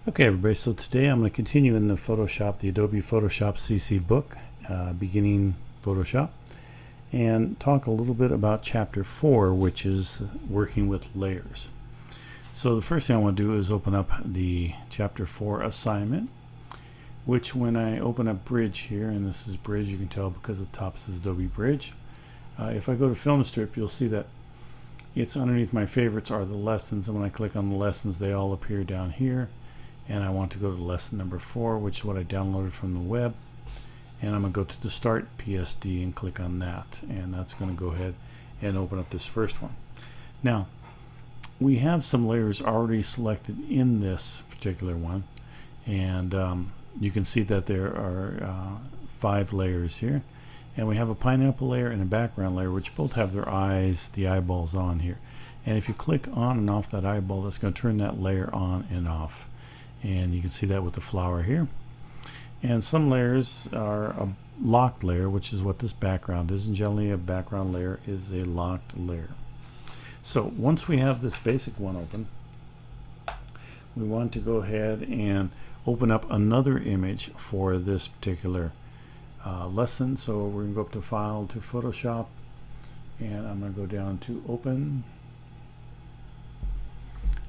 Okay everybody, so today I'm going to continue in the Adobe Photoshop CC book, beginning Photoshop, and talk a little bit about chapter 4, which is working with layers. So the first thing I want to do is open up the chapter 4 assignment, which when I open up Bridge here, and this is Bridge, you can tell because the top says Adobe Bridge. If I go to Film Strip, you'll see that it's underneath my favorites are the lessons, and when I click on the lessons they all appear down here. And I want to go to lesson number 4, which is what I downloaded from the web, and I'm going to go to the Start PSD and click on that, and that's going to go ahead and open up this first one. Now we have some layers already selected in this particular one, and you can see that there are 5 layers here, and we have a pineapple layer and a background layer, which both have their eyes, the eyeballs on here, and if you click on and off that eyeball, that's going to turn that layer on and off. And you can see that with the flower here. And some layers are a locked layer, which is what this background is, and generally a background layer is a locked layer. So once we have this basic one open, we want to go ahead and open up another image for this particular lesson. So we're going to go up to File, to Photoshop, and I'm going to go down to Open.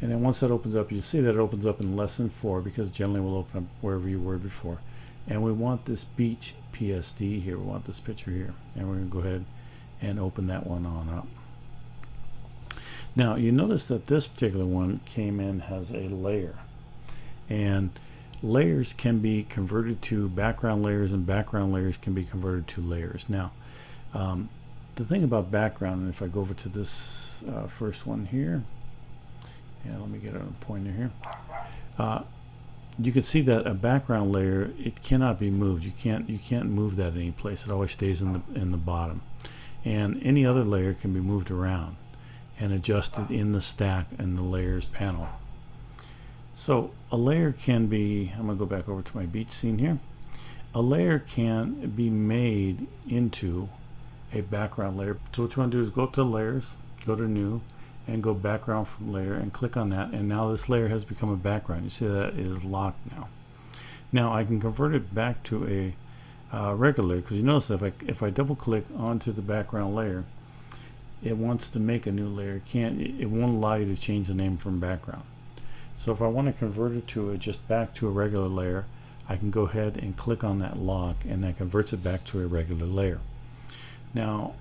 And then once that opens up, you see that it opens up in lesson 4, because generally we'll open up wherever you were before. And we want this beach PSD here, we want this picture here, and we're going to go ahead and open that one on up. Now you notice that this particular one came in has a layer, and layers can be converted to background layers, and background layers can be converted to layers. Now the thing about background, and if I go over to this first one here, yeah, let me get a pointer here. You can see that a background layer, it cannot be moved. You can't move that any place. It always stays in the bottom. And any other layer can be moved around and adjusted in the stack and the layers panel. So a layer can be, I'm going to go back over to my beach scene here. A layer can be made into a background layer. So what you want to do is go up to layers, go to new, and go background from layer and click on that, and now this layer has become a background. You see that it is locked now. Now I can convert it back to a regular, because you notice that if I double click onto the background layer, it wants to make a new layer. It won't allow you to change the name from background. So if I want to convert it to just back to a regular layer, I can go ahead and click on that lock, and that converts it back to a regular layer. Now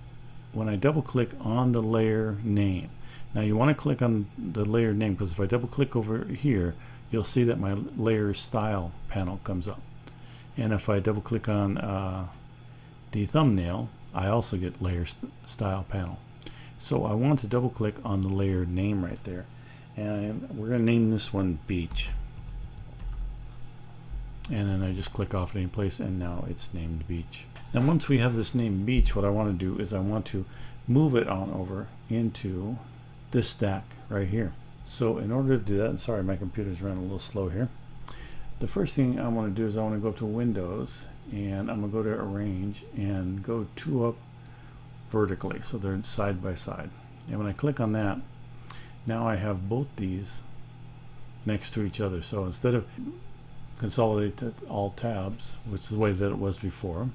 when I double click on the layer name, now you want to click on the layer name, because if I double click over here, you'll see that my layer style panel comes up. And if I double click on the thumbnail, I also get layer style panel. So I want to double click on the layer name right there, and we're going to name this one Beach. And then I just click off at any place, and now it's named Beach. Now once we have this name Beach, what I want to do is I want to move it on over into this stack right here. So in order to do that, and sorry my computer's running a little slow here, the first thing I want to do is I want to go up to Windows, and I'm going to go to Arrange and go 2 up vertically, so they're side by side. And when I click on that, now I have both these next to each other. So instead of consolidate all tabs, which is the way that it was before,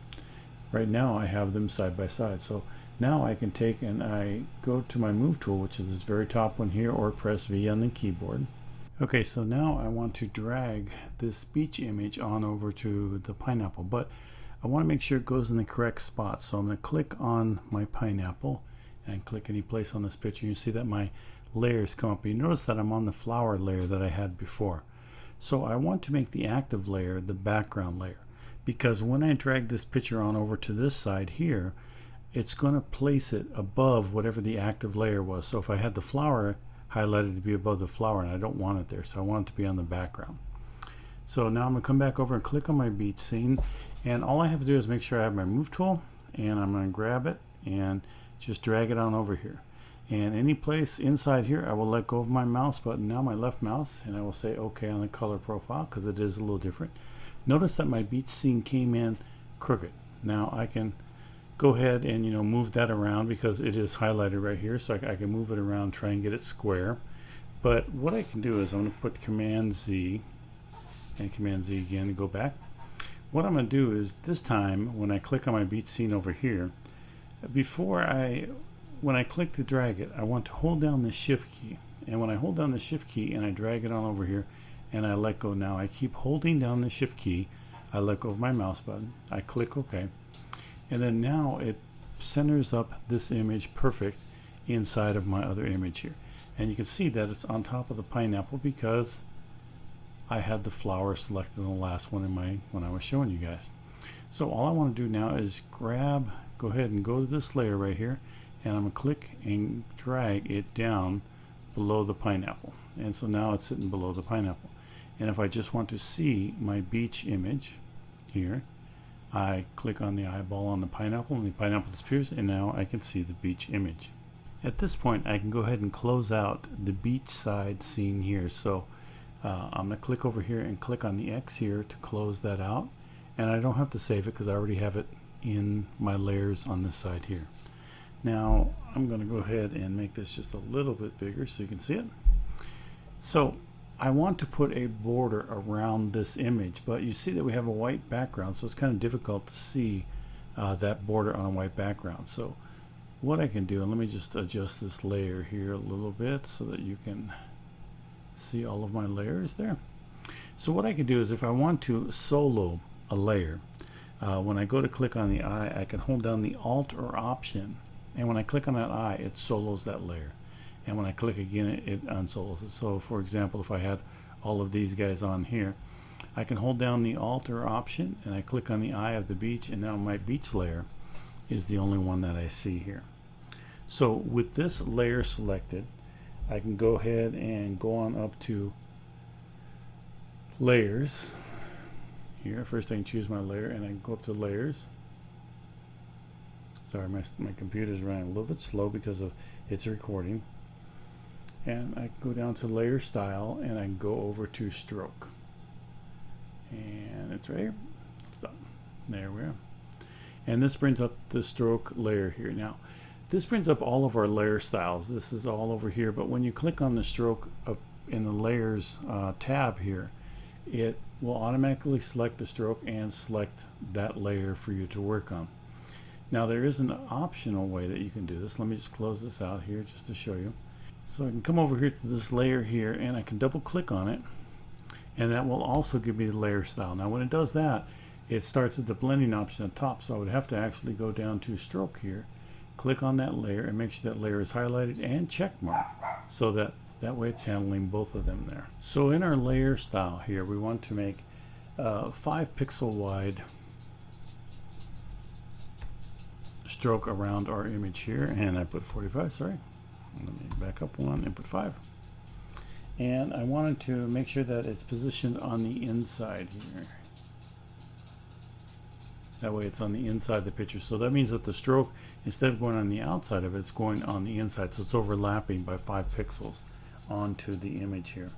right now I have them side by side. So now I can take and I go to my move tool, which is this very top one here, or press V on the keyboard. Okay, so now I want to drag this beach image on over to the pineapple, but I want to make sure it goes in the correct spot. So I'm going to click on my pineapple and click any place on this picture. You see that my layers come up. You notice that I'm on the flower layer that I had before. So I want to make the active layer the background layer, because when I drag this picture on over to this side here, it's going to place it above whatever the active layer was. So if I had the flower highlighted to be above the flower, and I don't want it there, so I want it to be on the background. So now I'm going to come back over and click on my beach scene, and all I have to do is make sure I have my move tool, and I'm going to grab it and just drag it on over here. And any place inside here, I will let go of my mouse button, now my left mouse, and I will say OK on the color profile, because it is a little different. Notice that my beach scene came in crooked. Now I can go ahead and move that around, because it is highlighted right here, so I can move it around, try and get it square. But what I can do is I'm going to put Command Z, and Command Z again to go back. What I'm going to do is this time when I click on my beach scene over here, when I click to drag it, I want to hold down the shift key, and when I hold down the shift key and I drag it on over here and I let go, now I keep holding down the shift key, I let go of my mouse button, I click OK, and then now it centers up this image perfect inside of my other image here, and you can see that it's on top of the pineapple because I had the flower selected in the last one when I was showing you guys. So all I want to do now is go ahead and go to this layer right here, and I'm going to click and drag it down below the pineapple, and so now it's sitting below the pineapple. And if I just want to see my beach image here, I click on the eyeball on the pineapple and the pineapple disappears, and now I can see the beach image. At this point I can go ahead and close out the beach side scene here. So I'm going to click over here and click on the X here to close that out, and I don't have to save it because I already have it in my layers on this side here. Now I'm going to go ahead and make this just a little bit bigger so you can see it. So I want to put a border around this image, but you see that we have a white background, so it's kind of difficult to see that border on a white background. So what I can do, and let me just adjust this layer here a little bit so that you can see all of my layers there. So what I can do is if I want to solo a layer, when I go to click on the eye, I can hold down the Alt or Option, and when I click on that eye, it solos that layer, and when I click again, it unsolos it. So for example, if I had all of these guys on here, I can hold down the Alt or Option and I click on the eye of the beach, and now my beach layer is the only one that I see here. So with this layer selected, I can go ahead and go on up to layers here. First I can choose my layer, and I can go up to layers. Sorry, my computer's running a little bit slow because of its recording. And I can go down to layer style, and I can go over to stroke, and it's right here. Stop. There we are. And this brings up the stroke layer here. Now this brings up all of our layer styles. This is all over here, but when you click on the stroke up in the layers tab here, it will automatically select the stroke and select that layer for you to work on. Now there is an optional way that you can do this. Let me just close this out here just to show you. So I can come over here to this layer here, and I can double click on it, and that will also give me the layer style. Now when it does that, it starts at the blending option at the top, so I would have to actually go down to stroke here, click on that layer, and make sure that layer is highlighted and check mark, so that way it's handling both of them there. So in our layer style here, we want to make 5 pixel wide stroke around our image here, and I put 45, sorry. Let me back up one and put 5. And I wanted to make sure that it's positioned on the inside here. That way it's on the inside of the picture. So that means that the stroke, instead of going on the outside of it, it's going on the inside. So it's overlapping by 5 pixels onto the image here.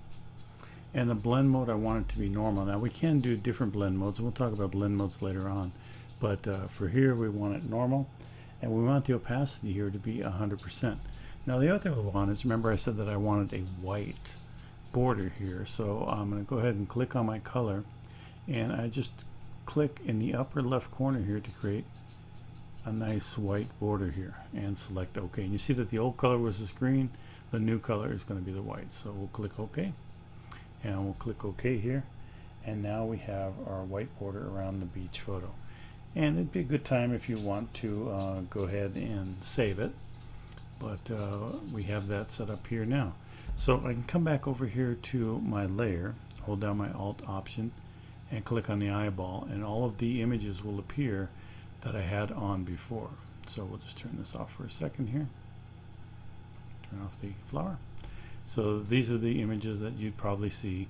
And the blend mode, I want it to be normal. Now we can do different blend modes, and we'll talk about blend modes later on. But for here, we want it normal, and we want the opacity here to be 100%. Now the other thing we want is, remember I said that I wanted a white border here. So I'm going to go ahead and click on my color, and I just click in the upper left corner here to create a nice white border here, and select OK. And you see that the old color was this green, the new color is going to be the white. So we'll click OK, and we'll click OK here, and now we have our white border around the beach photo. And it'd be a good time if you want to go ahead and save it, but we have that set up here now. So I can come back over here to my layer, hold down my Alt Option, and click on the eyeball, and all of the images will appear that I had on before. So we'll just turn this off for a second here. Turn off the flower. So these are the images that you'd probably see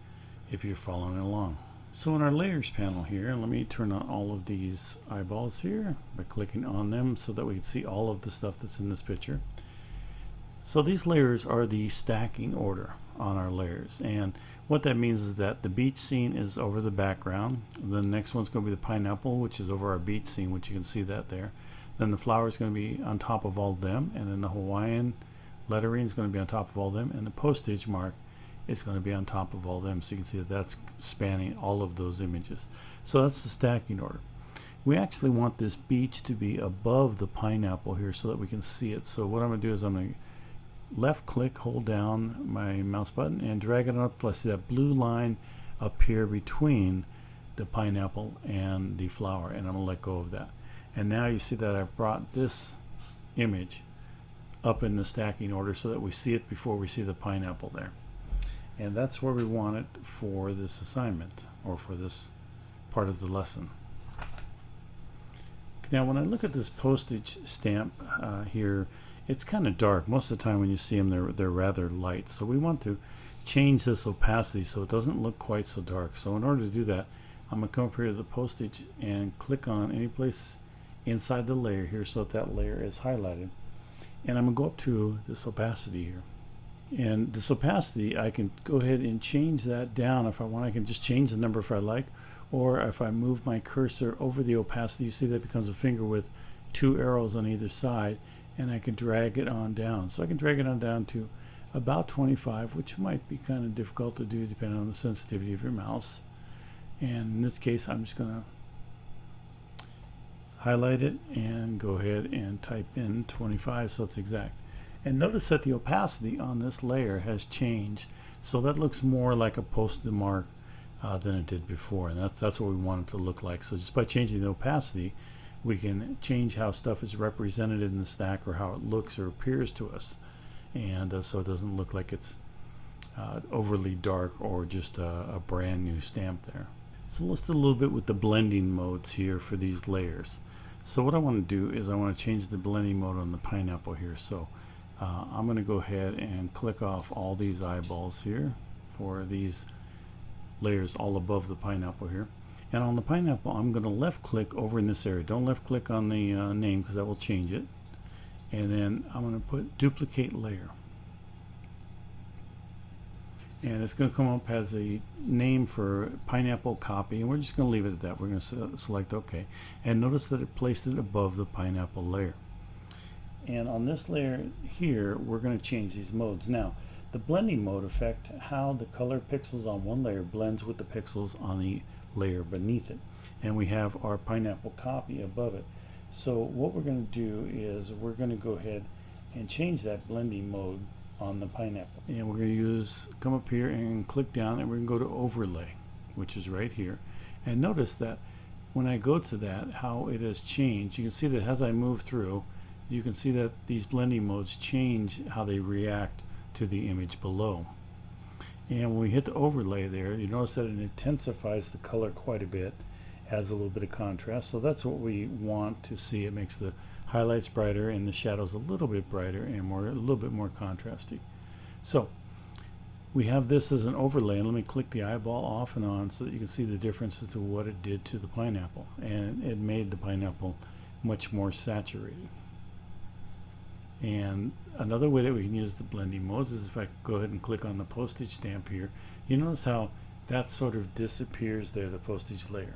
if you're following along. So in our layers panel here, let me turn on all of these eyeballs here by clicking on them so that we can see all of the stuff that's in this picture. So these layers are the stacking order on our layers, and what that means is that the beach scene is over the background. The next one's going to be the pineapple, which is over our beach scene, which you can see that there. Then the flower is going to be on top of all of them, and then the Hawaiian lettering is going to be on top of all of them, and the postage mark it's going to be on top of all them. So you can see that that's spanning all of those images. So that's the stacking order. We actually want this beach to be above the pineapple here so that we can see it. So what I'm going to do is I'm going to left click, hold down my mouse button and drag it up. Let's see that blue line up here between the pineapple and the flower, and I'm going to let go of that. And now you see that I've brought this image up in the stacking order so that we see it before we see the pineapple there. And that's where we want it for this assignment, or for this part of the lesson. Now when I look at this postage stamp here, it's kind of dark. Most of the time when you see them, they're rather light. So we want to change this opacity so it doesn't look quite so dark. So in order to do that, I'm going to come up here to the postage and click on any place inside the layer here so that layer is highlighted. And I'm going to go up to this opacity here. And this opacity, I can go ahead and change that down if I want. I can just change the number if I like. Or if I move my cursor over the opacity, you see that becomes a finger with 2 arrows on either side. And I can drag it on down. So I can drag it on down to about 25, which might be kind of difficult to do depending on the sensitivity of your mouse. And in this case, I'm just going to highlight it and go ahead and type in 25 so it's exact. And notice that the opacity on this layer has changed, so that looks more like a posted mark than it did before, and that's what we want it to look like. So just by changing the opacity, we can change how stuff is represented in the stack, or how it looks or appears to us, and so it doesn't look like it's overly dark or just a brand new stamp there. So let's do a little bit with the blending modes here for these layers. So what I want to do is I want to change the blending mode on the pineapple here. So I'm going to go ahead and click off all these eyeballs here for these layers all above the pineapple here. And on the pineapple, I'm going to left click over in this area. Don't left click on the name, because that will change it. And then I'm going to put duplicate layer. And it's going to come up as a name for pineapple copy, and we're just going to leave it at that. We're going to select OK. And notice that it placed it above the pineapple layer. And on this layer here, we're going to change these modes. Now, the blending mode affects how the color pixels on one layer blends with the pixels on the layer beneath it. And we have our pineapple copy above it. So what we're going to do is we're going to go ahead and change that blending mode on the pineapple. And we're going to come up here and click down, and we're going to go to overlay, which is right here. And notice that when I go to that, how it has changed. You can see that as I move through, you can see that these blending modes change how they react to the image below. And when we hit the overlay there, you notice that it intensifies the color quite a bit, adds a little bit of contrast. So that's what we want to see. It makes the highlights brighter and the shadows a little bit brighter and a little bit more contrasty. So we have this as an overlay, and let me click the eyeball off and on so that you can see the difference as to what it did to the pineapple. And it made the pineapple much more saturated. And another way that we can use the blending modes is if I go ahead and click on the postage stamp here, you notice how that sort of disappears there, the postage layer.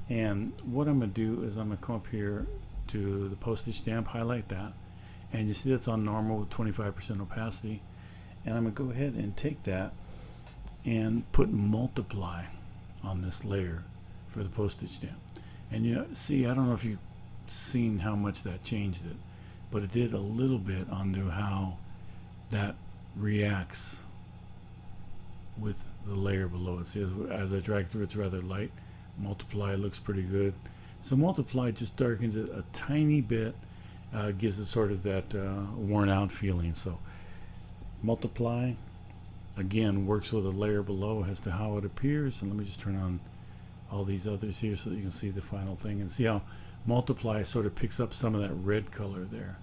And what I'm going to do is I'm going to come up here to the postage stamp, highlight that, and you see that's on normal with 25% opacity. And I'm going to go ahead and take that and put multiply on this layer for the postage stamp. And you see, I don't know if you've seen how much that changed it, but it did a little bit onto how that reacts with the layer below it. See, as I drag through, it's rather light. Multiply looks pretty good. So multiply just darkens it a tiny bit, gives it sort of that worn out feeling. So multiply again works with a layer below as to how it appears. And let me just turn on all these others here so that you can see the final thing, and see how multiply sort of picks up some of that red color there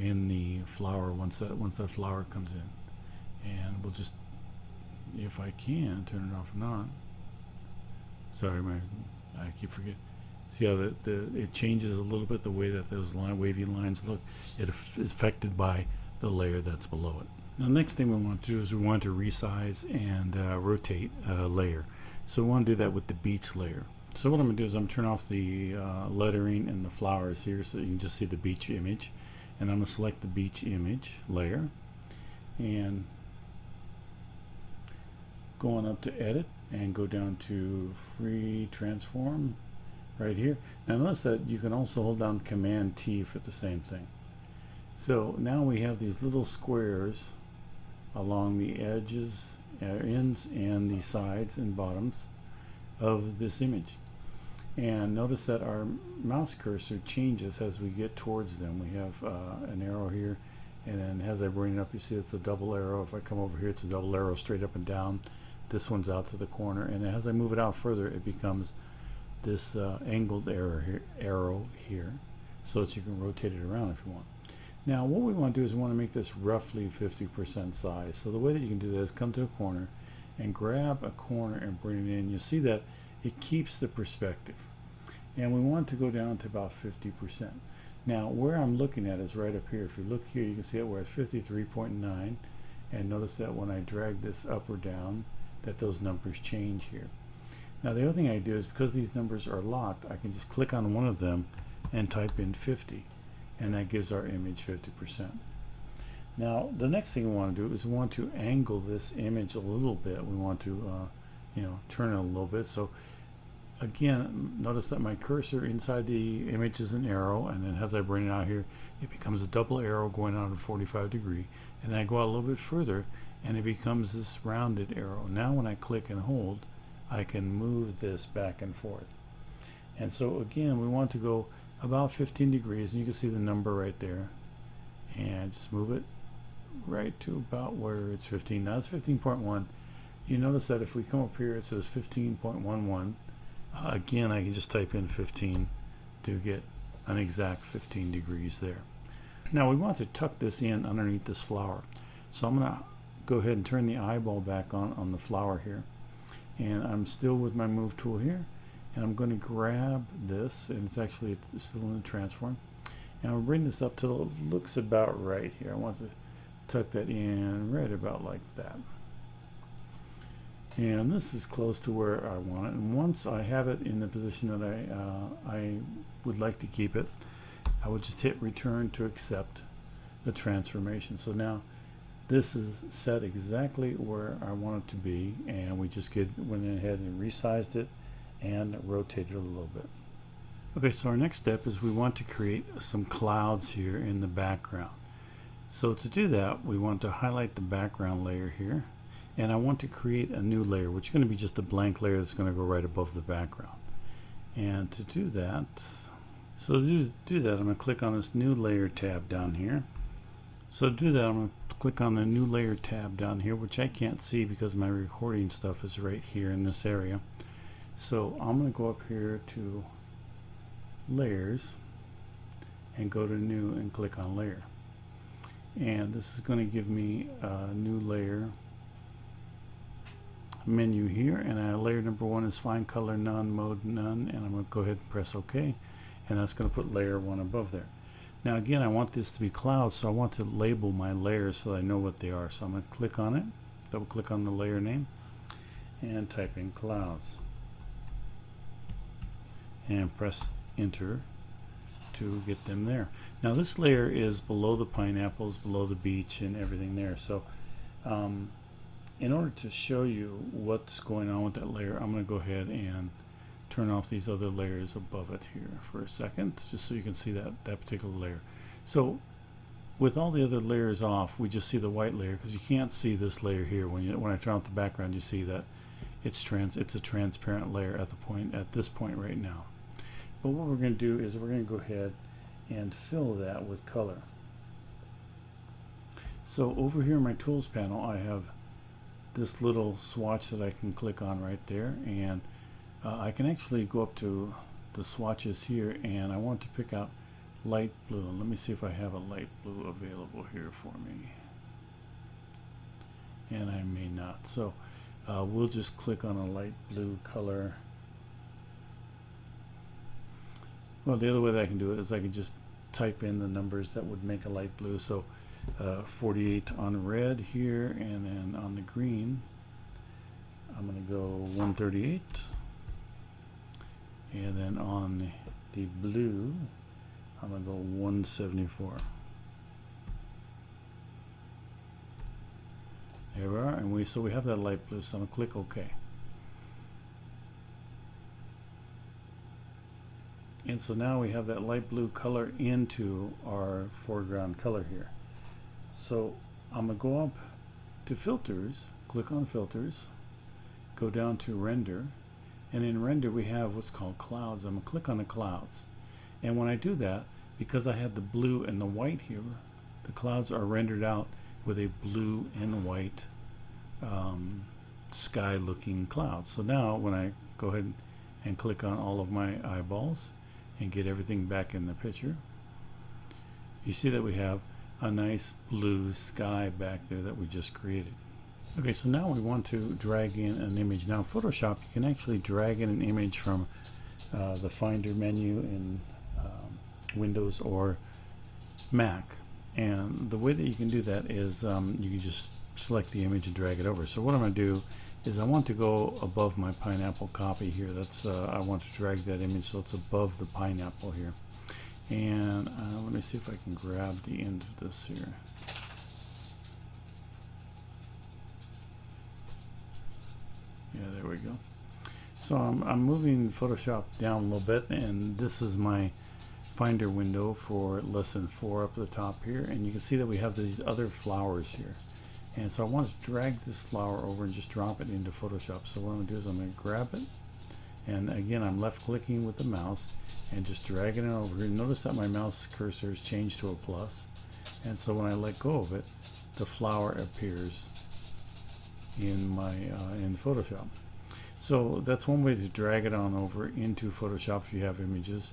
in the flower once that flower comes in. And we'll just, if I can, turn it off and on. Sorry, I keep forgetting. See how it changes a little bit the way that those wavy lines look. It is affected by the layer that's below it. Now, next thing we want to do is we want to resize and rotate a layer. So we want to do that with the beach layer. So what I'm going to do is I'm going to turn off the lettering and the flowers here so you can just see the beach image. And I'm going to select the beach image layer. And going up to edit and go down to free transform right here. Now notice that you can also hold down Command T for the same thing. So now we have these little squares along the edges, ends, and the sides and bottoms of this image. And notice that our mouse cursor changes as we get towards them. We have an arrow here, and then as I bring it up, you see it's a double arrow. If I come over here, it's a double arrow straight up and down. This one's out to the corner, and as I move it out further, it becomes this angled arrow here, so that you can rotate it around if you want. Now what we want to do is we want to make this roughly 50% size. So the way that you can do that is come to a corner and grab a corner and bring it in. You'll see that it keeps the perspective, and we want to go down to about 50%. Now where I'm looking at is right up here. If you look here, you can see that we're at 53.9, and notice that when I drag this up or down, that those numbers change here. Now the other thing I do is, because these numbers are locked, I can just click on one of them and type in 50, and that gives our image 50%. Now the next thing we want to do is we want to angle this image a little bit. We want to turn it a little bit. So again, notice that my cursor inside the image is an arrow, and then as I bring it out here, it becomes a double arrow going out at 45 degree, and then I go out a little bit further and it becomes this rounded arrow. Now when I click and hold, I can move this back and forth. And so again, we want to go about 15 degrees, and you can see the number right there, and just move it right to about where it's 15. Now it's 15.1. You notice that if we come up here, it says 15.11. Again, I can just type in 15 to get an exact 15 degrees there. Now we want to tuck this in underneath this flower. So I'm going to go ahead and turn the eyeball back on the flower here. And I'm still with my move tool here. And I'm going to grab this, and it's actually still in the transform. And I'll bring this up till it looks about right here. I want to tuck that in right about like that. And this is close to where I want it. And once I have it in the position that I would like to keep it, I would just hit return to accept the transformation. So now this is set exactly where I want it to be, and we just went ahead and resized it and rotated a little bit. Okay, so our next step is we want to create some clouds here in the background. So to do that, we want to highlight the background layer here, and I want to create a new layer, which is going to be just a blank layer that's going to go right above the background. And to do that, I'm going to click on this new layer tab down here. So to do that, I'm going to click on the new layer tab down here, which I can't see because my recording stuff is right here in this area. So I'm going to go up here to layers and go to new and click on layer. And this is going to give me a new layer menu here, and layer number 1 is find color none, mode none, and I'm going to go ahead and press OK, and that's going to put layer 1 above there. Now again, I want this to be clouds, so I want to label my layers so that I know what they are. So I'm going to click on it, double click on the layer name, and type in clouds, and press enter to get them there. Now this layer is below the pineapples, below the beach, and everything there. So in order to show you what's going on with that layer, I'm going to go ahead and turn off these other layers above it here for a second, just so you can see that particular layer. So with all the other layers off, we just see the white layer, because you can't see this layer here. When I turn off the background, you see that it's a transparent layer at this point right now. But what we're going to do is we're going to go ahead and fill that with color. So over here in my tools panel, I have this little swatch that I can click on right there, and I can actually go up to the swatches here, and I want to pick out light blue. Let me see if I have a light blue available here for me, and I may not. So we'll just click on a light blue color. Well, the other way that I can do it is I can just type in the numbers that would make a light blue. So 48 on red here, and then on the green I'm going to go 138, and then on the blue I'm going to go 174. There we are, and we have that light blue, so I'm gonna click OK. And so now we have that light blue color into our foreground color here. So I'm gonna go up to filters, click on filters, go down to render, and in render we have what's called clouds. I'm gonna click on the clouds, and when I do that, because I had the blue and the white here, the clouds are rendered out with a blue and white sky looking clouds. So now when I go ahead and click on all of my eyeballs and get everything back in the picture, you see that we have a nice blue sky back there that we just created. Okay, so now we want to drag in an image. Now in Photoshop you can actually drag in an image from the Finder menu in Windows or Mac, and the way that you can do that is you can just select the image and drag it over. So what I'm going to do is I want to go above my pineapple copy here. That's I want to drag that image so it's above the pineapple here. And let me see if I can grab the end of this here. Yeah, there we go. So I'm moving Photoshop down a little bit, and this is my Finder window for lesson 4 up at the top here, and you can see that we have these other flowers here. And so I want to drag this flower over and just drop it into Photoshop. So what I'm going to do is I'm going to grab it, and again I'm left clicking with the mouse and just dragging it over here. Notice that my mouse cursor is changed to a plus, and so when I let go of it, the flower appears in my in Photoshop. So that's one way to drag it on over into Photoshop if you have images.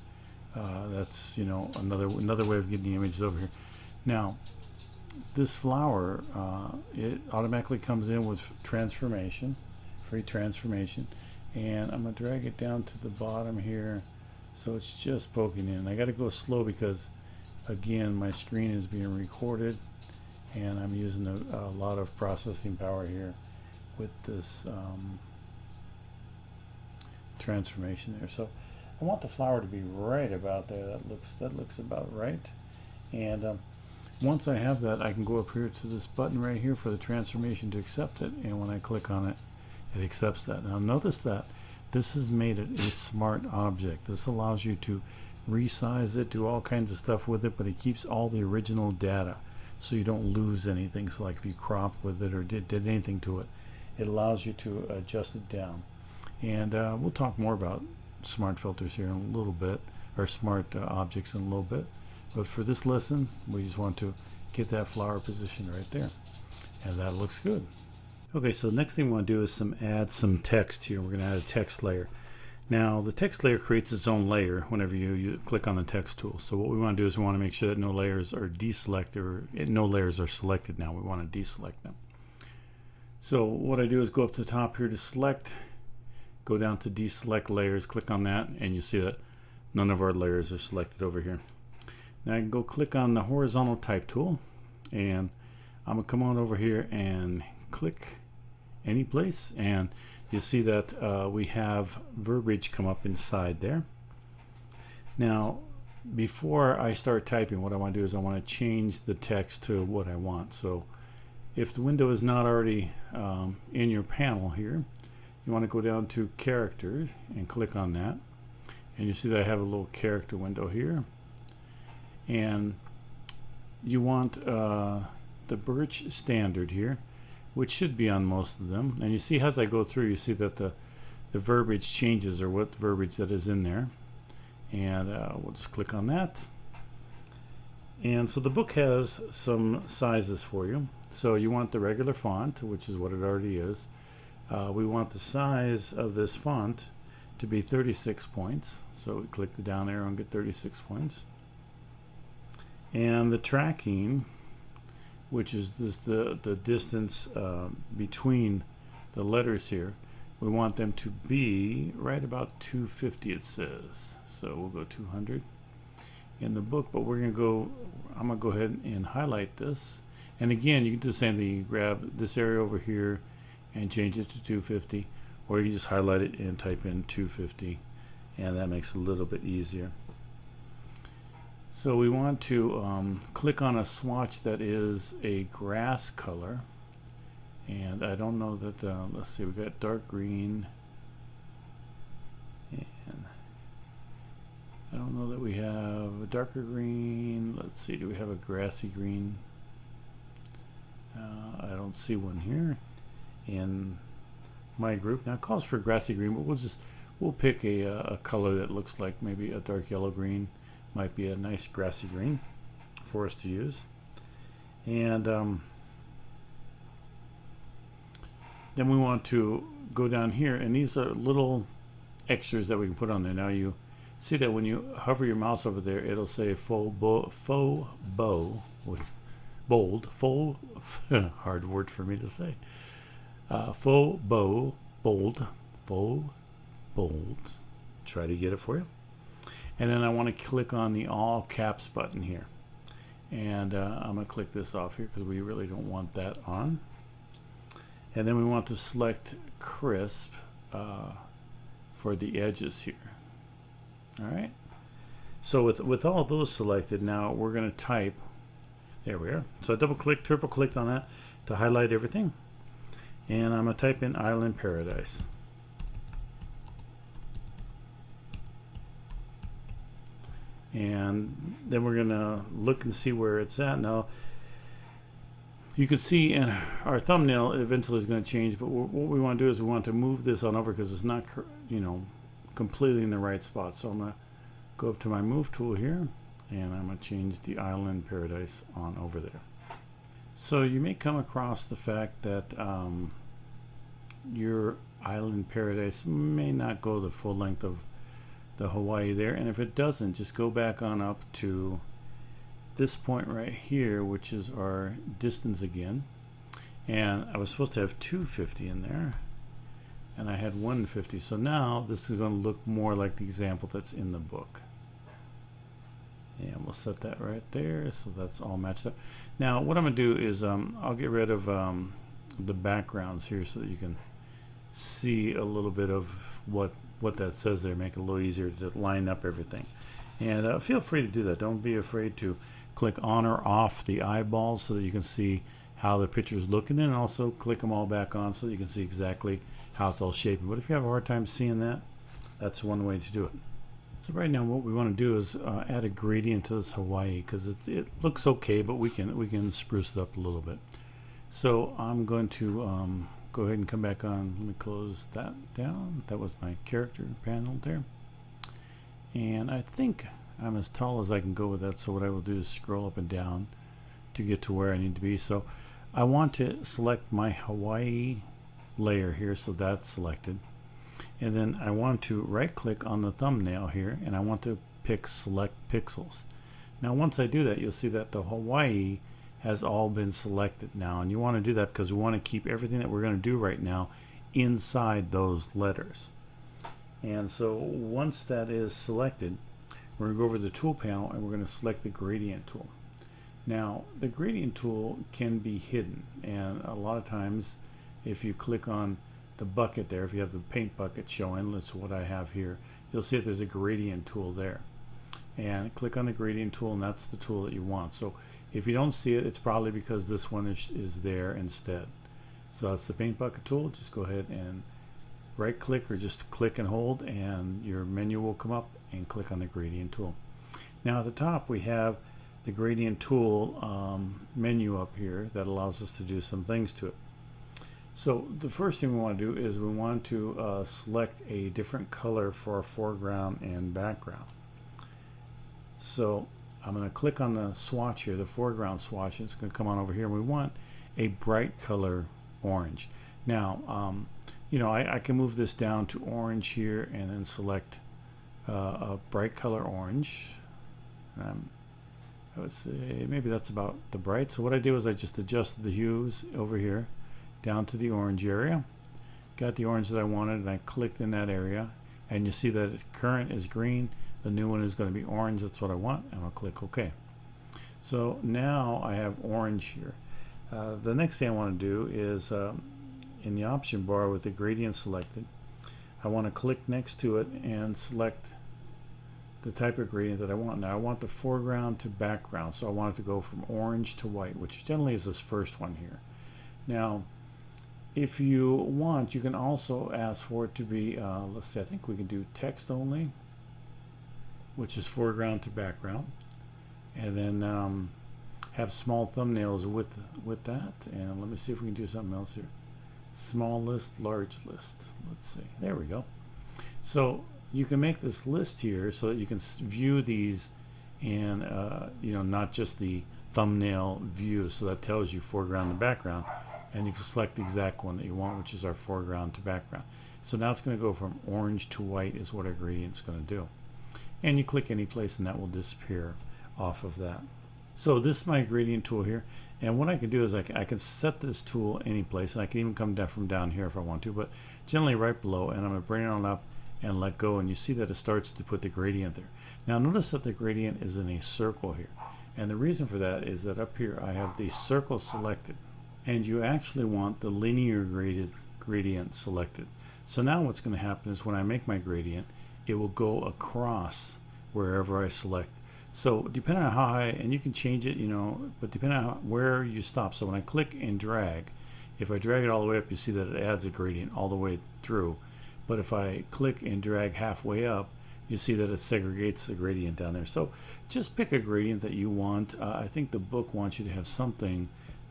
That's, you know, another way of getting the images over here. Now this flower, it automatically comes in with transformation, free transformation, and I'm going to drag it down to the bottom here so it's just poking in. I got to go slow because again my screen is being recorded and I'm using a lot of processing power here with this transformation there. So I want the flower to be right about there. That looks about right. And once I have that, I can go up here to this button right here for the transformation to accept it, and when I click on it, it accepts that. Now notice that this has made it a smart object. This allows you to resize it, do all kinds of stuff with it, but it keeps all the original data so you don't lose anything. So like if you cropped with it or did anything to it, it allows you to adjust it down. And we'll talk more about smart filters here in a little bit, or smart objects in a little bit. But for this lesson, we just want to get that flower position right there, and that looks good. Okay, so the next thing we want to do is add some text here. We're going to add a text layer. Now the text layer creates its own layer whenever you click on the text tool. So what we want to do is we want to make sure that no layers are deselected, or no layers are selected now. We want to deselect them. So what I do is go up to the top here to select, go down to deselect layers, click on that, and you see that none of our layers are selected over here. Now I can go click on the horizontal type tool, and I'm going to come on over here and click any place, and you see that we have verbiage come up inside there. Now before I start typing, what I want to do is I want to change the text to what I want. So if the window is not already in your panel here, you want to go down to characters and click on that, and you see that I have a little character window here, and you want the Birch standard here, which should be on most of them. And you see as I go through, you see that the verbiage changes, or what verbiage that is in there, and we'll just click on that. And so the book has some sizes for you. So you want the regular font, which is what it already is. We want the size of this font to be 36 points. So we click the down arrow and get 36 points. And the tracking, which is the distance between the letters here, we want them to be right about 250, it says. So we'll go 200 in the book, but I'm gonna go ahead and highlight this. And again, you can do the same thing. You grab this area over here and change it to 250, or you can just highlight it and type in 250, and that makes it a little bit easier. So we want to click on a swatch that is a grass color, And I don't know that, let's see, we got dark green, and I don't know that we have a darker green. Let's see, do we have a grassy green? I don't see one here in my group. Now it calls for grassy green, but we'll pick a color that looks like maybe a dark yellow green. Might be a nice grassy green for us to use. And then we want to go down here, and these are little extras that we can put on there. Now you see that when you hover your mouse over there, it'll say faux bow, which bold, full hard word for me to say. Faux bow, bold, faux bold. Try to get it for you. And then I want to click on the all caps button here. And I'm going to click this off here because we really don't want that on. And then we want to select crisp for the edges here. All right. So with all those selected, now we're going to type. There we are. So I double click, triple clicked on that to highlight everything. And I'm going to type in Island Paradise. And then we're going to look and see where it's at. Now, you can see in our thumbnail eventually is going to change, but what we want to do is we want to move this on over because it's not, completely in the right spot. So I'm going to go up to my move tool here, and I'm going to change the Island Paradise on over there. So you may come across the fact that your Island Paradise may not go the full length of the Hawaii there, and if it doesn't, just go back on up to this point right here, which is our distance again. And I was supposed to have 250 in there, and I had 150. So now this is going to look more like the example that's in the book. And we'll set that right there, so that's all matched up. Now what I'm going to do is I'll get rid of the backgrounds here so that you can see a little bit of what that says there, make it a little easier to line up everything. And feel free to do that. Don't be afraid to click on or off the eyeballs so that you can see how the pictures look, and then also click them all back on so that you can see exactly how it's all shaping. But if you have a hard time seeing that, that's one way to do it. So right now what we want to do is add a gradient to this Hawaii because it looks okay, but we can spruce it up a little bit. So I'm going to go ahead and come back on. Let me close that down. That was my character panel there. And I think I'm as tall as I can go with that, so what I will do is scroll up and down to get to where I need to be. So I want to select my Hawaii layer here, so that's selected. And then I want to right click on the thumbnail here, and I want to pick select pixels. Now once I do that, you'll see that the Hawaii has all been selected now, and you want to do that because we want to keep everything that we're going to do right now inside those letters. And so once that is selected, we're going to go over to the tool panel and we're going to select the gradient tool. Now the gradient tool can be hidden, and a lot of times if you click on the bucket there, if you have the paint bucket showing, that's what I have here, you'll see that there's a gradient tool there. And click on the gradient tool, and that's the tool that you want. So if you don't see it, it's probably because this one is there instead. So that's the paint bucket tool. Just go ahead and right click or just click and hold, and your menu will come up, and click on the gradient tool. Now at the top we have the gradient tool menu up here that allows us to do some things to it. So the first thing we want to do is we want to select a different color for our foreground and background. So I'm going to click on the swatch here, the foreground swatch, and it's going to come on over here, and we want a bright color orange. Now I can move this down to orange here and then select a bright color orange. I would say maybe that's about the bright. So what I do is I just adjusted the hues over here down to the orange area, got the orange that I wanted, and I clicked in that area, and you see that current is green, the new one is going to be orange. That's what I want, and I'll click OK. So now I have orange here. The next thing I want to do is in the option bar with the gradient selected, I want to click next to it and select the type of gradient that I want. Now I want the foreground to background, so I want it to go from orange to white, which generally is this first one here. Now if you want, you can also ask for it to be, let's see, I think we can do text only, which is foreground to background, and then have small thumbnails with that. And let me see if we can do something else here. Small list, large list. Let's see. There we go. So you can make this list here so that you can view these and not just the thumbnail view. So that tells you foreground and background, and you can select the exact one that you want, which is our foreground to background. So now it's going to go from orange to white is what our gradient's going to do. And you click any place and that will disappear off of that. So this is my gradient tool here, and what I can do is I can set this tool any place, and I can even come down from down here if I want to, but generally right below, and I'm going to bring it on up and let go, and you see that it starts to put the gradient there. Now notice that the gradient is in a circle here, and the reason for that is that up here I have the circle selected, and you actually want the linear gradient selected. So now what's going to happen is when I make my gradient, it will go across wherever I select. So depending on how high, and you can change it, but depending on where you stop. So when I click and drag, if I drag it all the way up, you see that it adds a gradient all the way through. But if I click and drag halfway up, you see that it segregates the gradient down there. So just pick a gradient that you want. I think the book wants you to have something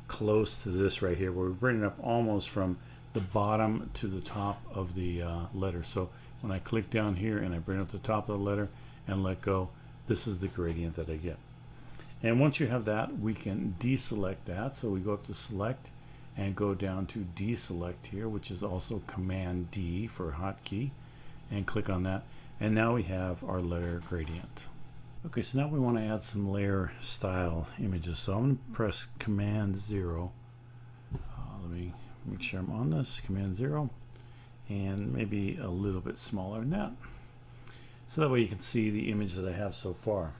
close to this right here, where we bring it up almost from the bottom to the top of the letter. So when I click down here and I bring up the top of the letter and let go, this is the gradient that I get. And once you have that, we can deselect that. So we go up to select and go down to deselect here, which is also Command D for hotkey, and click on that. And now we have our layer gradient. Okay, so now we want to add some layer style images. So I'm going to press Command 0. Let me make sure I'm on this, Command 0, and maybe a little bit smaller than that. So that way you can see the image that I have so far.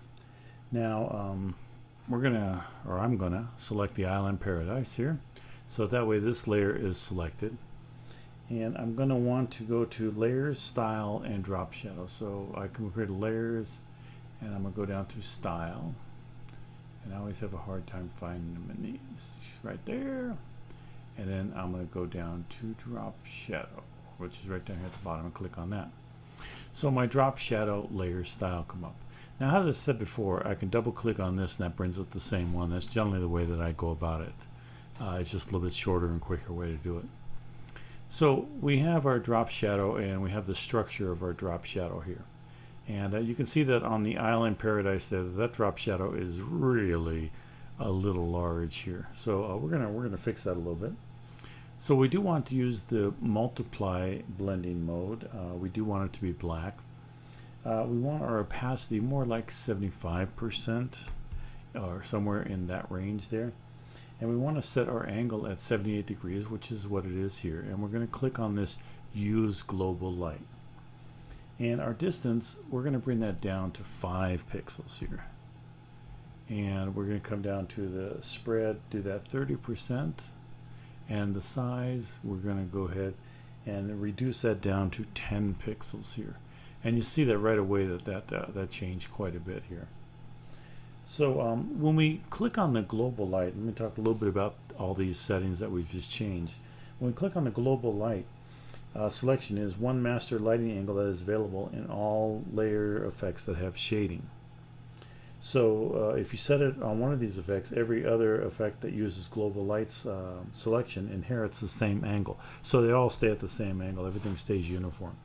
Now I'm gonna select the Island Paradise here, so that way this layer is selected, and I'm gonna want to go to Layers, Style, and Drop Shadow. So I come over here to Layers, and I'm gonna go down to Style, and I always have a hard time finding them in these right there, and then I'm gonna go down to Drop Shadow, which is right down here at the bottom, and click on that. So my drop shadow layer style come up. Now, as I said before, I can double click on this and that brings up the same one. That's generally the way that I go about it. It's just a little bit shorter and quicker way to do it. So we have our drop shadow, and we have the structure of our drop shadow here. And you can see that on the Island Paradise there, that drop shadow is really a little large here. So we're gonna fix that a little bit. So we do want to use the multiply blending mode. We do want it to be black. We want our opacity more like 75% or somewhere in that range there. And we want to set our angle at 78 degrees, which is what it is here. And we're going to click on this Use Global Light. And our distance, we're going to bring that down to 5 pixels here. And we're going to come down to the spread, do that 30%. And the size, we're going to go ahead and reduce that down to 10 pixels here. And you see that right away that changed quite a bit here. So when we click on the global light, let me talk a little bit about all these settings that we've just changed. When we click on the global light, selection is one master lighting angle that is available in all layer effects that have shading. So if you set it on one of these effects, every other effect that uses global lights selection inherits the same angle. So they all stay at the same angle. Everything stays uniform.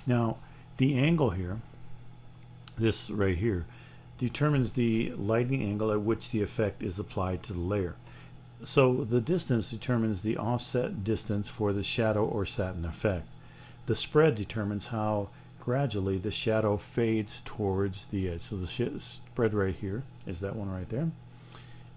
Now, the angle here, this right here, determines the lighting angle at which the effect is applied to the layer. So the distance determines the offset distance for the shadow or satin effect. The spread determines how gradually the shadow fades towards the edge. So the spread right here is that one right there.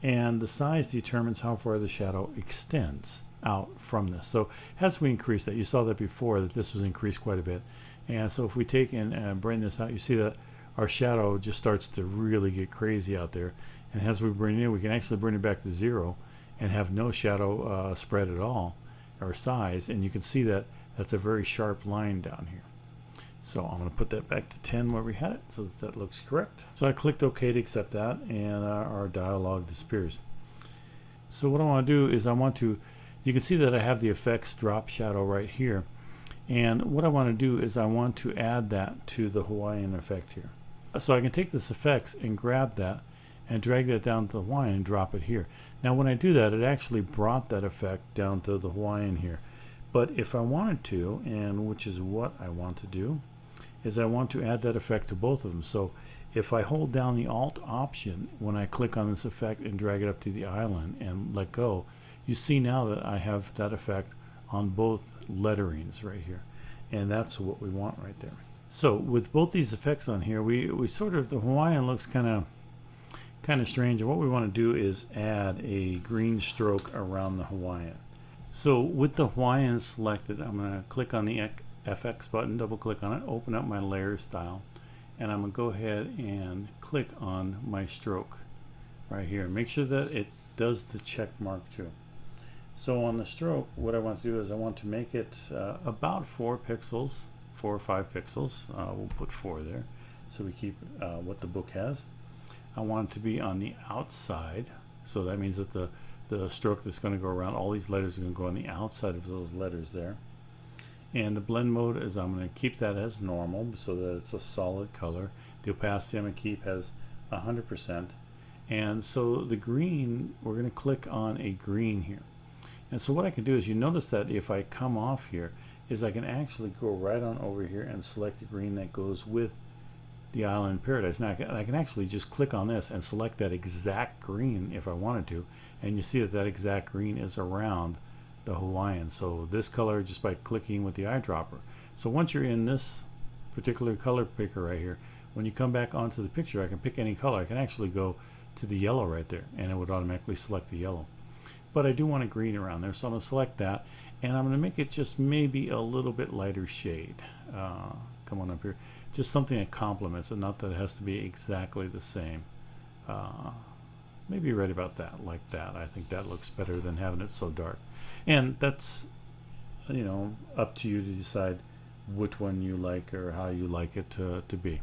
And the size determines how far the shadow extends out from this. So as we increase that, you saw that before that this was increased quite a bit. And so if we take and bring this out, you see that our shadow just starts to really get crazy out there. And as we bring it in, we can actually bring it back to 0 and have no shadow spread at all or size. And you can see that that's a very sharp line down here. So I'm going to put that back to 10 where we had it so that looks correct. So I clicked OK to accept that, and our dialog disappears. So what I want to do is I want to You can see that I have the effects drop shadow right here. And what I want to do is I want to add that to the Hawaiian effect here. So I can take this effects and grab that and drag that down to the Hawaiian and drop it here. Now when I do that, it actually brought that effect down to the Hawaiian here. But if I wanted to, and which is what I want to do, is I want to add that effect to both of them. So if I hold down the Alt option when I click on this effect and drag it up to the island and let go, you see now that I have that effect on both letterings right here, and that's what we want right there. So with both these effects on here, we sort of, the Hawaiian looks kind of strange, and what we want to do is add a green stroke around the Hawaiian. So with the Hawaiian selected, I'm going to click on the FX button, double click on it, open up my layer style, and I'm going to go ahead and click on my stroke right here. Make sure that it does the check mark too. So on the stroke, what I want to do is I want to make it about 4 pixels, 4 or 5 pixels. We'll put 4 there, so we keep what the book has. I want it to be on the outside, so that means that the stroke that's going to go around all these letters are going to go on the outside of those letters there. And the blend mode is I'm going to keep that as normal so that it's a solid color. The opacity I'm going to keep as 100%. And so the green, we're going to click on a green here. And so what I can do is, you notice that if I come off here, is I can actually go right on over here and select the green that goes with the Island Paradise. Now I can actually just click on this and select that exact green if I wanted to, and you see that that exact green is around the Hawaiian. So this color, just by clicking with the eyedropper. So once you're in this particular color picker right here, when you come back onto the picture, I can pick any color. I can actually go to the yellow right there, and it would automatically select the yellow. But I do want a green around there, so I'm going to select that, and I'm going to make it just maybe a little bit lighter shade. Come on up here. Just something that complements it, not that it has to be exactly the same. Maybe right about that, like that. I think that looks better than having it so dark. And that's, you know, up to you to decide which one you like or how you like it to be.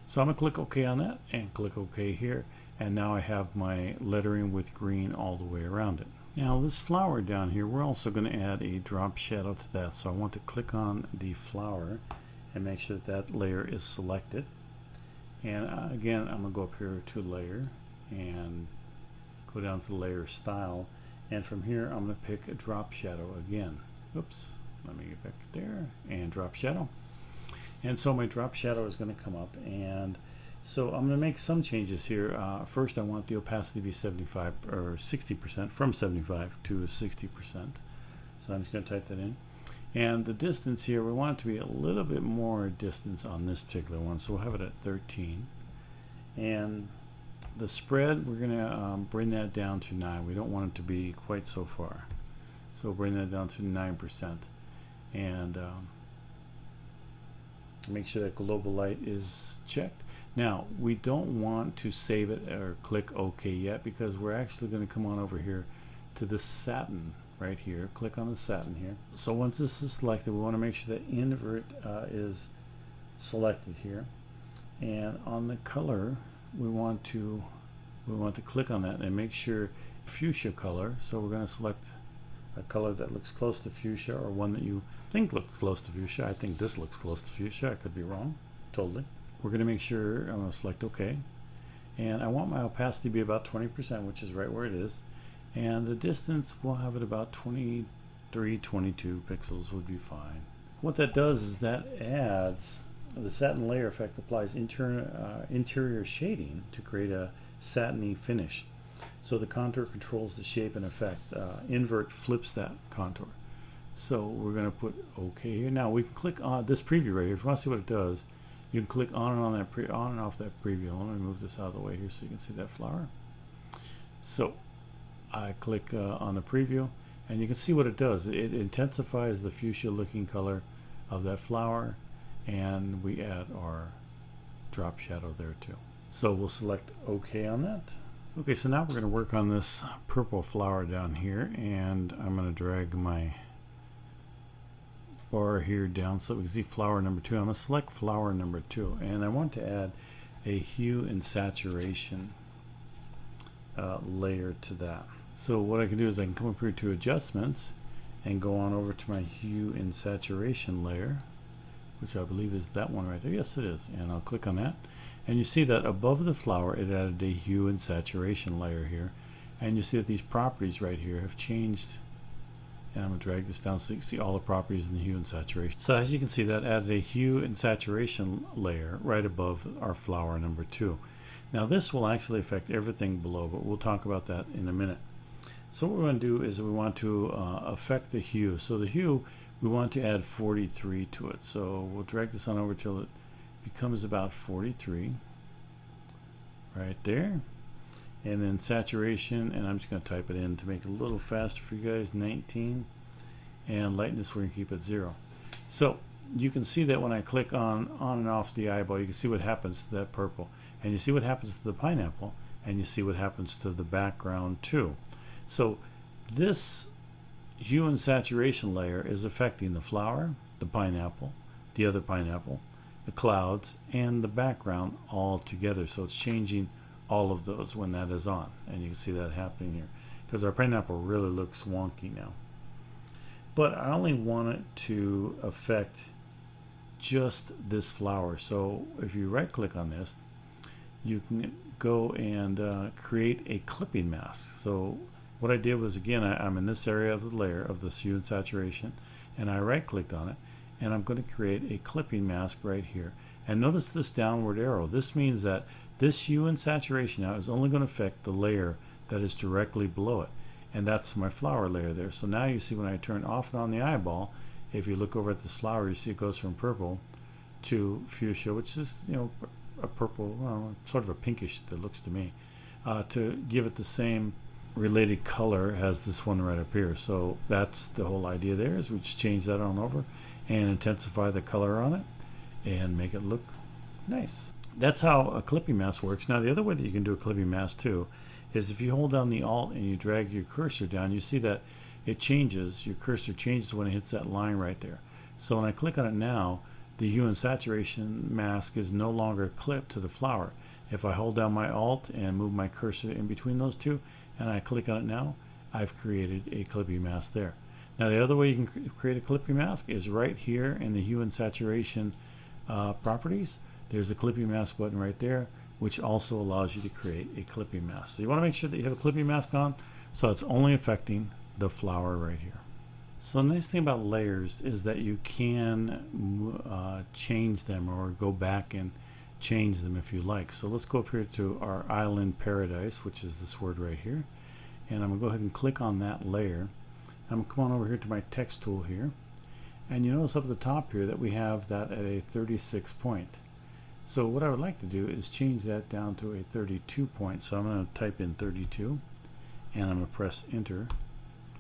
So I'm going to click OK on that and click OK here. And now I have my lettering with green all the way around it. Now this flower down here, we're also going to add a drop shadow to that. So I want to click on the flower and make sure that that layer is selected. And again, I'm going to go up here to layer and go down to layer style. And from here, I'm going to pick a drop shadow again. Oops, let me get back there and drop shadow. And so my drop shadow is going to come up, and so I'm going to make some changes here. First, I want the opacity to be 75 or 60%, from 75 to 60%. So I'm just going to type that in. And the distance here, we want it to be a little bit more distance on this particular one, so we'll have it at 13. And the spread, we're going to bring that down to 9. We don't want it to be quite so far. So we'll bring that down to 9%. And make sure that global light is checked. Now, we don't want to save it or click OK yet, because we're actually going to come on over here to the satin right here. Click on the satin here. So once this is selected, we want to make sure that invert is selected here. And on the color, we want to click on that and make sure fuchsia color. So we're going to select a color that looks close to fuchsia, or one that you think looks close to fuchsia. I think this looks close to fuchsia. I could be wrong. Totally. We're going to make sure I'm going to select OK. And I want my opacity to be about 20%, which is right where it is. And the distance, we'll have it about 23, 22 pixels would be fine. What that does is that adds, the satin layer effect applies interior shading to create a satiny finish. So the contour controls the shape and effect. Invert flips that contour. So we're going to put OK here. Now we can click on this preview right here. If you want to see what it does, you can click on and on that on and off that preview. Let me move this out of the way here so you can see that flower. So I click on the preview, and you can see what it does. It intensifies the fuchsia looking color of that flower, and we add our drop shadow there too. So we'll select OK on that. Okay, so now we're going to work on this purple flower down here, and I'm going to drag my bar here down so we can see flower number 2. I'm going to select flower number 2, and I want to add a hue and saturation layer to that. So what I can do is I can come up here to adjustments and go on over to my hue and saturation layer, which I believe is that one right there. Yes, it is. And I'll click on that. And you see that above the flower, it added a hue and saturation layer here. And you see that these properties right here have changed. And I'm going to drag this down so you can see all the properties in the hue and saturation. So as you can see, that added a hue and saturation layer right above our flower number 2. Now this will actually affect everything below, but we'll talk about that in a minute. So what we're going to do is we want to affect the hue. So the hue, we want to add 43 to it. So we'll drag this on over till it becomes about 43 right there. And then saturation, and I'm just going to type it in to make it a little faster for you guys, 19. And lightness, we're going to keep it 0. So you can see that when I click on and off the eyeball, you can see what happens to that purple. And you see what happens to the pineapple, and you see what happens to the background too. So this hue and saturation layer is affecting the flower, the pineapple, the other pineapple, the clouds, and the background all together. So it's changing all of those when that is on, and you can see that happening here because our pineapple really looks wonky now. But I only want it to affect just this flower. So if you right click on this, you can go and create a clipping mask. So what I did was, again, I'm in this area of the layer of this hue and saturation, and I right clicked on it, and I'm going to create a clipping mask right here. And notice this downward arrow. This means that this hue and saturation now is only going to affect the layer that is directly below it, and that's my flower layer there. So now you see when I turn off and on the eyeball, if you look over at this flower, you see it goes from purple to fuchsia, which is, you know, a purple, well, sort of a pinkish that looks to me, to give it the same related color as this one right up here. So that's the whole idea there, is we just change that on over and intensify the color on it and make it look nice. That's how a clipping mask works. Now the other way that you can do a clipping mask too is if you hold down the Alt and you drag your cursor down, you see that it changes, your cursor changes when it hits that line right there. So when I click on it now, the hue and saturation mask is no longer clipped to the flower. If I hold down my Alt and move my cursor in between those two and I click on it now, I've created a clipping mask there. Now the other way you can create a clipping mask is right here in the hue and saturation properties. There's a clipping mask button right there, which also allows you to create a clipping mask. So you want to make sure that you have a clipping mask on, so it's only affecting the flower right here. So the nice thing about layers is that you can change them or go back and change them if you like. So let's go up here to our island paradise, which is this word right here, and I'm going to go ahead and click on that layer. I'm going to come on over here to my text tool here, and you notice up at the top here that we have that at a 36 point. So what I would like to do is change that down to a 32 point. So I'm going to type in 32 and I'm going to press enter,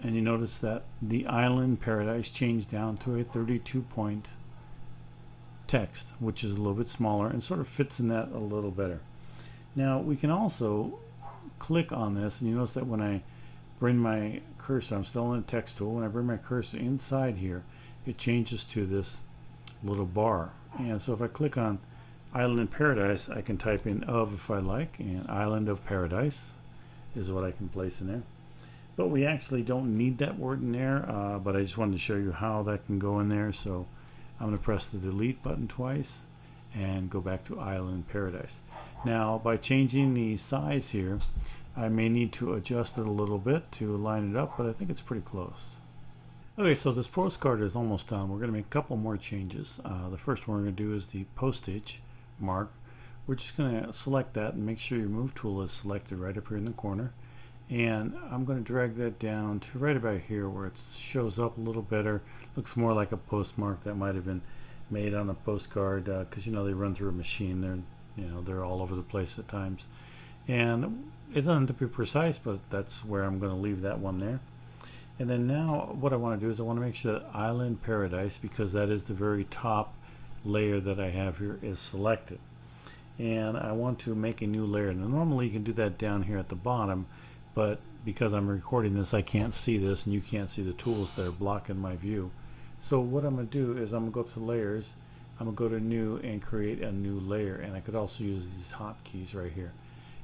and you notice that the island paradise changed down to a 32 point text, which is a little bit smaller and sort of fits in that a little better. Now we can also click on this, and you notice that when I bring my cursor, I'm still in the text tool, when I bring my cursor inside here, it changes to this little bar. And so if I click on Island in Paradise, I can type in of if I like, and Island of Paradise is what I can place in there. But we actually don't need that word in there, but I just wanted to show you how that can go in there. So I'm going to press the delete button twice and go back to Island in Paradise. Now by changing the size here, I may need to adjust it a little bit to line it up, but I think it's pretty close. Okay, so this postcard is almost done. We're going to make a couple more changes. The first one we're going to do is the postage mark. We're just going to select that and make sure your move tool is selected right up here in the corner. And I'm going to drag that down to right about here where it shows up a little better. Looks more like a postmark that might have been made on a postcard, because you know they run through a machine. They're all over the place at times, and it doesn't have to be precise, but that's where I'm going to leave that one there. And then now what I want to do is I want to make sure that Island Paradise, because that is the very top layer that I have here, is selected. And I want to make a new layer. Now normally you can do that down here at the bottom, but because I'm recording this, I can't see this, and you can't see the tools that are blocking my view. So what I'm going to do is I'm going to go up to layers, I'm going to go to new and create a new layer. And I could also use these hotkeys right here.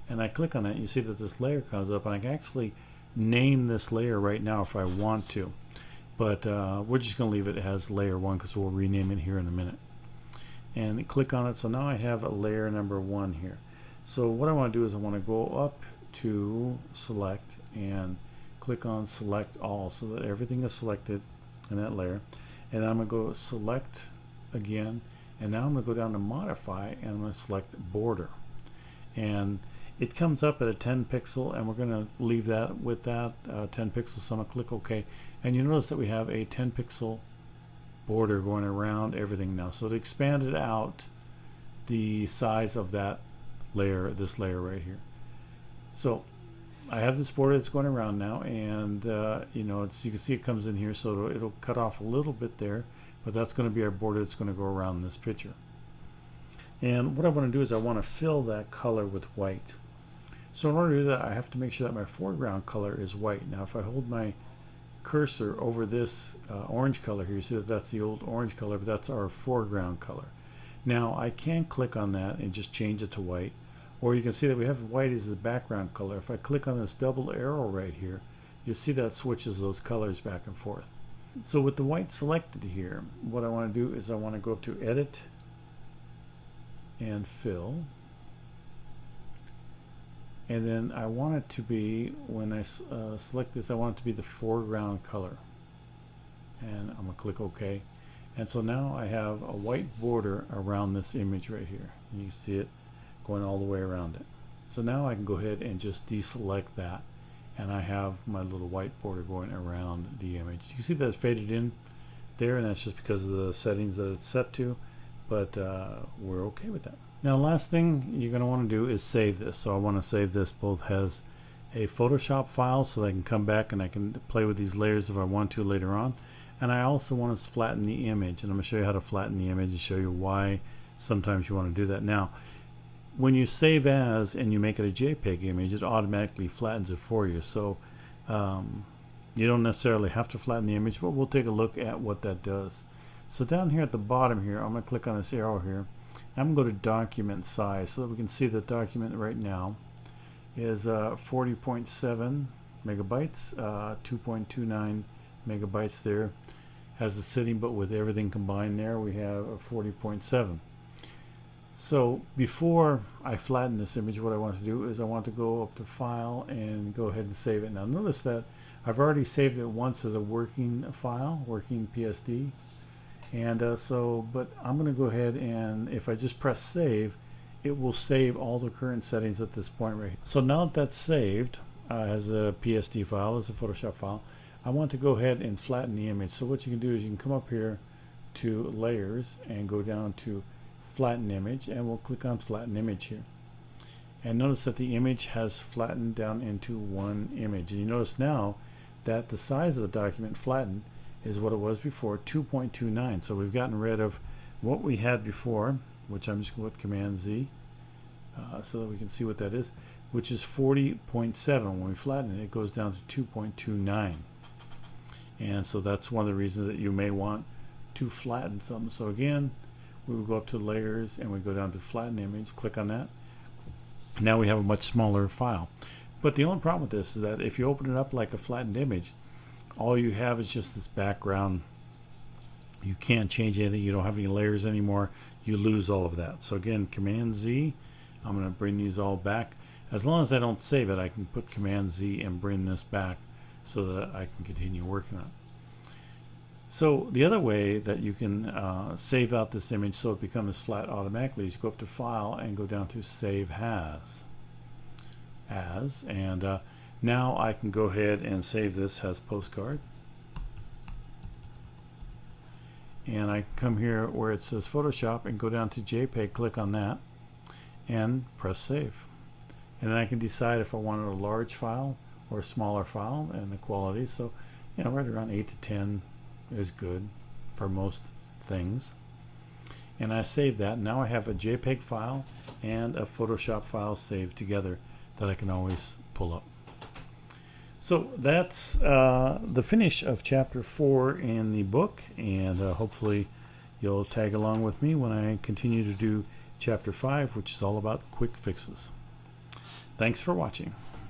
And I click on it, and you see that this layer comes up, and I can actually name this layer right now if I want to, but we're just going to leave it as layer 1 because we'll rename it here in a minute. And click on it. So now I have a layer number 1 here. So what I want to do is I want to go up to select and click on select all so that everything is selected in that layer. And I'm going to go select again, and now I'm going to go down to modify and I'm going to select border. And it comes up at a 10 pixel, and we're going to leave that with that 10 pixels. So I'm going to click OK, and you notice that we have a 10 pixel border going around everything now. So it expanded out the size of that layer, this layer right here. So I have this border that's going around now, and you know, you can see it comes in here, so it'll cut off a little bit there, but that's going to be our border that's going to go around this picture. And what I want to do is I want to fill that color with white. So in order to do that, I have to make sure that my foreground color is white. Now if I hold my cursor over this orange color here, you see that that's the old orange color, but that's our foreground color. Now I can click on that and just change it to white, or you can see that we have white as the background color. If I click on this double arrow right here, you'll see that switches those colors back and forth. So with the white selected here, what I want to do is I want to go up to Edit and Fill, and then I want it to be, when I select this, I want it to be the foreground color, and I'm going to click OK. And so now I have a white border around this image right here. You can see it going all the way around it. So now I can go ahead and just deselect that, and I have my little white border going around the image. You can see that it's faded in there, and that's just because of the settings that it's set to, but we're okay with that. Now last thing you're going to want to do is save this. So I want to save this both as a Photoshop file so that I can come back and I can play with these layers if I want to later on. And I also want to flatten the image, and I'm going to show you how to flatten the image and show you why sometimes you want to do that. Now when you save as and you make it a JPEG image, it automatically flattens it for you. So you don't necessarily have to flatten the image, but we'll take a look at what that does. So down here at the bottom here, I'm going to click on this arrow here. I'm going to go to document size so that we can see the document right now is 40.7 megabytes, 2.29 megabytes there. Has the sitting, but with everything combined there, we have a 40.7. So before I flatten this image, what I want to do is I want to go up to File and go ahead and save it. Now notice that I've already saved it once as a working file, working PSD. And but I'm going to go ahead, and if I just press save, it will save all the current settings at this point right here. So now that that's saved as a PSD file, as a Photoshop file, I want to go ahead and flatten the image. So what you can do is you can come up here to Layers and go down to Flatten Image, and we'll click on Flatten Image here. And notice that the image has flattened down into one image. And you notice now that the size of the document flattened is what it was before, 2.29. So we've gotten rid of what we had before, which I'm just going to put Command Z so that we can see what that is, which is 40.7. When we flatten it, it goes down to 2.29. And so that's one of the reasons that you may want to flatten something. So again, we will go up to Layers and we go down to Flatten Image, click on that. Now we have a much smaller file. But the only problem with this is that if you open it up like a flattened image, all you have is just this background. You can't change anything. You don't have any layers anymore. You lose all of that. So again, Command Z. I'm going to bring these all back. As long as I don't save it, I can put Command Z and bring this back so that I can continue working on it. So the other way that you can save out this image so it becomes flat automatically is you go up to File and go down to Save As. And now I can go ahead and save this as postcard. And I come here where it says Photoshop and go down to JPEG, click on that, and press Save. And then I can decide if I wanted a large file or a smaller file and the quality. So, you know, right around 8 to 10 is good for most things. And I save that. Now I have a JPEG file and a Photoshop file saved together that I can always pull up. So that's the finish of chapter 4 in the book, and hopefully you'll tag along with me when I continue to do chapter 5, which is all about quick fixes. Thanks for watching.